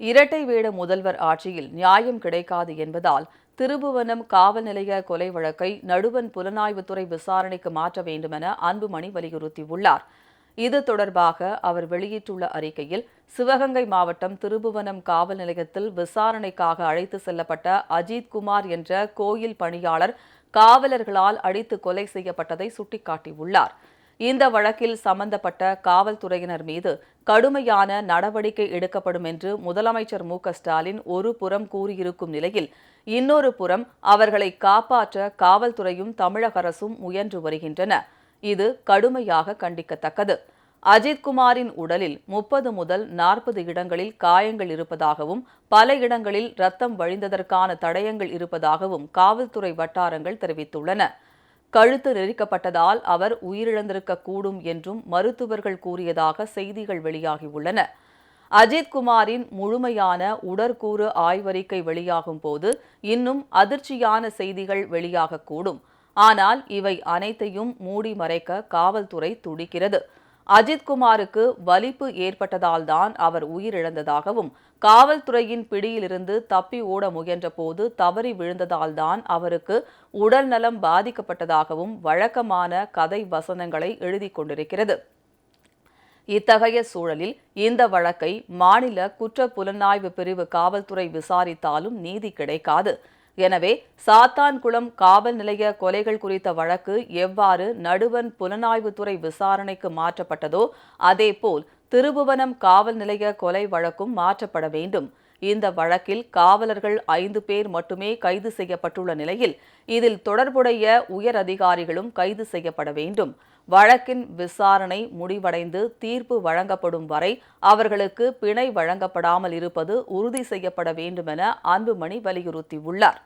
இரட்டை வேட முதல்வர் ஆட்சியில் நியாயம் கிடைக்காது என்பதால் திருபுவனம் காவல் நிலைய கொலை வழக்கை நடுவண் புலனாய்வுத்துறை விசாரணைக்கு மாற்ற வேண்டுமென அன்புமணி வலியுறுத்தியுள்ளார். இது தொடர்பாக அவர் வெளியிட்டுள்ள அறிக்கையில், சிவகங்கை மாவட்டம் திருபுவனம் காவல் நிலையத்தில் விசாரணைக்காக அழைத்து செல்லப்பட்ட அஜித்குமார் என்ற கோயில் பணியாளர் காவலர்களால் அடித்து கொலை செய்யப்பட்டதை சுட்டிக்காட்டியுள்ளார். இந்த வழக்கில் சம்பந்தப்பட்ட காவல்துறையினர் மீது கடுமையான நடவடிக்கை எடுக்கப்படும் என்று முதலமைச்சர் மு.க.ஸ்டாலின் ஒரு புறம் கூறியிருக்கும் நிலையில், இன்னொரு புறம் அவர்களை காப்பாற்ற காவல்துறையும் தமிழக அரசும் முயன்று வருகின்றன. இது கடுமையாக கண்டிக்கத்தக்கது. அஜித்குமாரின் உடலில் 30 முதல் 40 இடங்களில் காயங்கள் இருப்பதாகவும், பல இடங்களில் ரத்தம் வழிந்ததற்கான தடயங்கள் இருப்பதாகவும் காவல்துறை வட்டாரங்கள் தெரிவித்துள்ளன. கழுத்து நெரிக்கப்பட்டதால் அவர் உயிரிழந்திருக்கக்கூடும் என்றும் மருத்துவர்கள் கூறியதாக செய்திகள் வெளியாகியுள்ளன. அஜித்குமாரின் முழுமையான உடற்கூறு ஆய்வறிக்கை வெளியாகும் போது இன்னும் அதிர்ச்சியான செய்திகள் வெளியாகக்கூடும். ஆனால் இவை அனைத்தையும் மூடி மறைக்க காவல்துறை துடிக்கிறது. அஜித்குமாருக்கு வலிப்பு ஏற்பட்டதால்தான் அவர் உயிரிழந்ததாகவும், காவல்துறையின் பிடியிலிருந்து தப்பி ஓட முயன்றபோது தவறி விழுந்ததால்தான் அவருக்கு உடல்நலம் பாதிக்கப்பட்டதாகவும் வழக்கமான கதை வசனங்களை எழுதிக் கொண்டிருக்கிறது. இத்தகைய சூழலில் இந்த வழக்கை மாநில குற்ற புலனாய்வு பிரிவு காவல்துறை விசாரித்தாலும் நீதி கிடைக்காது. எனவே சாத்தான்குளம் காவல் நிலைய கொலைகள் குறித்த வழக்கு எவ்வாறு நடுவண் புலனாய்வுத்துறை விசாரணைக்கு மாற்றப்பட்டதோ அதேபோல் திருபுவனம் காவல் நிலைய கொலை வழக்கும் மாற்றப்பட வேண்டும். இந்த வழக்கில் காவலர்கள் 5 பேர் மட்டுமே கைது செய்யப்பட்டுள்ள நிலையில் இதில் தொடர்புடைய உயர் அதிகாரிகளும் கைது செய்யப்பட வேண்டும். வழக்கின் விசாரணை முடிவடைந்து தீர்ப்பு வழங்கப்படும் வரை அவர்களுக்கு பிணை வழங்கப்படாமல் இருப்பது உறுதி செய்யப்பட வேண்டுமென அன்புமணி வலியுறுத்தியுள்ளார்.